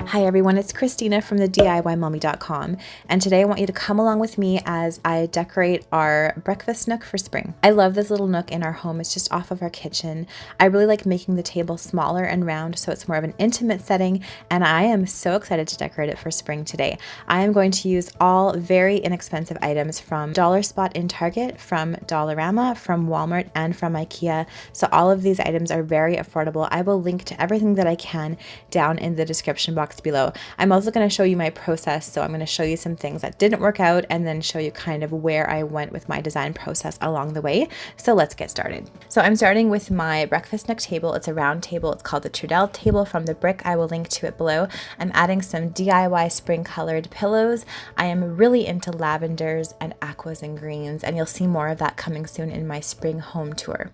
Hi everyone, it's Christina from the DIYmommy.com, and today I want you to come along with me as I decorate our breakfast nook for spring. I love this little nook in our home. It's just off of our kitchen. I really like making the table smaller and round so it's more of an intimate setting, and I am so excited to decorate it for spring today. I am going to use all very inexpensive items from Dollar Spot in Target, from Dollarama, from Walmart, and from Ikea. So all of these items are very affordable. I will link to everything that I can down in the description box below. I'm also going to show you my process, so I'm going to show you some things that didn't work out and then show you kind of where I went with my design process along the way. So let's get started. So I'm starting with my breakfast nook table. It's a round table. It's called the Trudel table from the brick. I will link to it below. I'm adding some DIY spring colored pillows. I am really into lavenders and aquas and greens, and you'll see more of that coming soon in my spring home tour.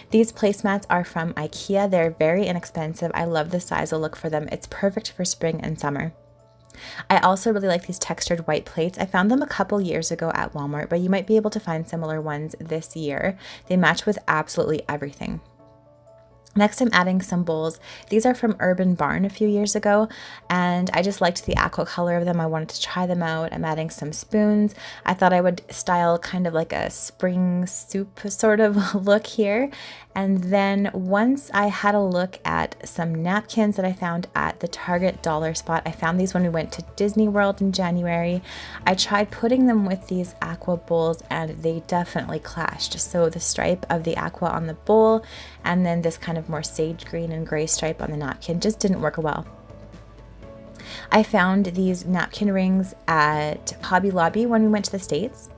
These placemats are from Ikea. They're very inexpensive. I love the size and look for them. It's perfect for spring and summer. I also really like these textured white plates. I found them a couple years ago at Walmart, but you might be able to find similar ones this year. They match with absolutely everything. Next, I'm adding some bowls. These are from Urban Barn a few years ago, and I just liked the aqua color of them. I wanted to try them out. I'm adding some spoons. I thought I would style kind of like a spring soup sort of look here. And then once I had a look at some napkins that I found at the Target Dollar Spot, I found these when we went to Disney World in January. I tried putting them with these aqua bowls and they definitely clashed. So the stripe of the aqua on the bowl and then this kind of more sage green and gray stripe on the napkin just didn't work well. I found these napkin rings at Hobby Lobby when we went to the States.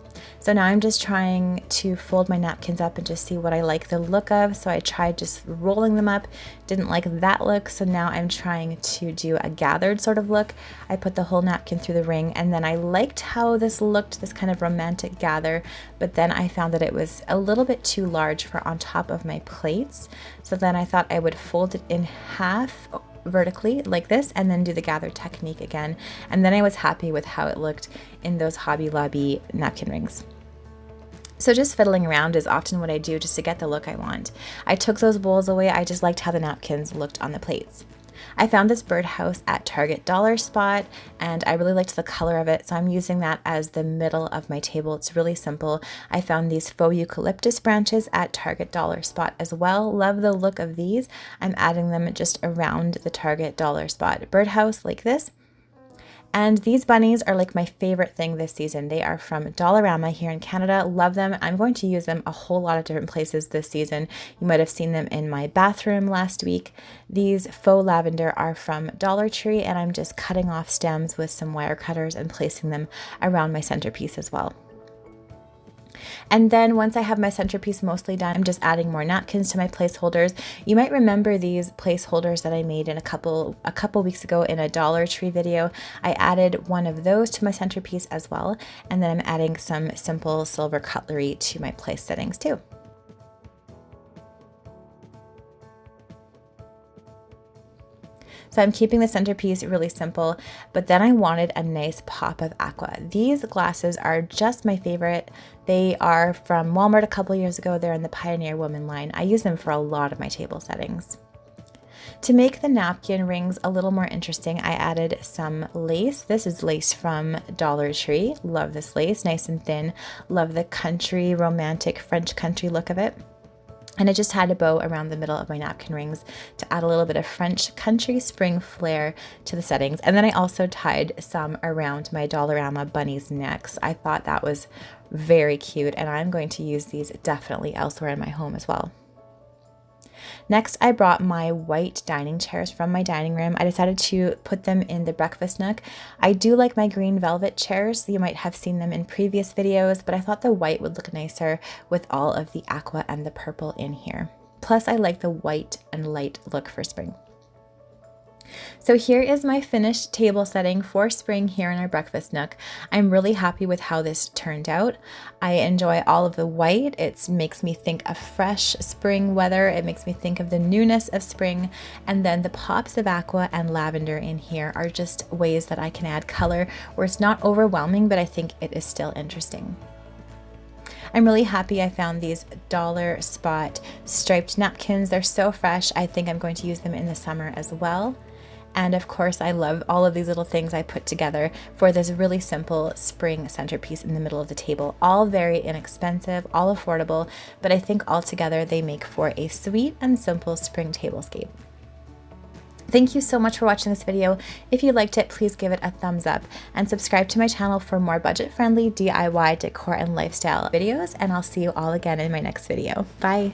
So now I'm just trying to fold my napkins up and just see what I like the look of. So I tried just rolling them up, didn't like that look. So now I'm trying to do a gathered sort of look. I put the whole napkin through the ring, and then I liked how this looked, this kind of romantic gather, but then I found that it was a little bit too large for on top of my plates. So then I thought I would fold it in half vertically like this and then do the gather technique again, and then I was happy with how it looked in those Hobby Lobby napkin rings. So just fiddling around is often what I do just to get the look I want. I took those bowls away. I just liked how the napkins looked on the plates. I found this birdhouse at Target Dollar Spot and I really liked the color of it, so I'm using that as the middle of my table. It's really simple. I found these faux eucalyptus branches at Target Dollar Spot as well. Love the look of these. I'm adding them just around the Target Dollar Spot birdhouse like this. And these bunnies are like my favorite thing this season. They are from Dollarama here in Canada. Love them. I'm going to use them a whole lot of different places this season. You might have seen them in my bathroom last week. These faux lavender are from Dollar Tree, and I'm just cutting off stems with some wire cutters and placing them around my centerpiece as well. And then once I have my centerpiece mostly done, I'm just adding more napkins to my placeholders. You might remember these placeholders that I made in a couple weeks ago in a Dollar Tree video. I added one of those to my centerpiece as well. And then I'm adding some simple silver cutlery to my place settings too. So I'm keeping the centerpiece really simple, but then I wanted a nice pop of aqua. These glasses are just my favorite. They are from Walmart a couple years ago. They're in the Pioneer Woman line. I use them for a lot of my table settings. To make the napkin rings a little more interesting, I added some lace. This is lace from Dollar Tree. Love this lace, nice and thin. Love the country, romantic French country look of it. And I just had a bow around the middle of my napkin rings to add a little bit of French country spring flair to the settings. And then I also tied some around my Dollarama bunnies' necks. I thought that was very cute, and I'm going to use these definitely elsewhere in my home as well. Next, I brought my white dining chairs from my dining room. I decided to put them in the breakfast nook. I do like my green velvet chairs. You might have seen them in previous videos, but I thought the white would look nicer with all of the aqua and the purple in here. Plus, I like the white and light look for spring. So here is my finished table setting for spring here in our breakfast nook. I'm really happy with how this turned out. I enjoy all of the white. It makes me think of fresh spring weather. It makes me think of the newness of spring. And then the pops of aqua and lavender in here are just ways that I can add color where it's not overwhelming, but I think it is still interesting. I'm really happy I found these Dollar Spot striped napkins. They're so fresh. I think I'm going to use them in the summer as well. And of course, I love all of these little things I put together for this really simple spring centerpiece in the middle of the table. All very inexpensive, all affordable, but I think all together they make for a sweet and simple spring tablescape. Thank you so much for watching this video. If you liked it, please give it a thumbs up and subscribe to my channel for more budget-friendly DIY decor and lifestyle videos, and I'll see you all again in my next video. Bye!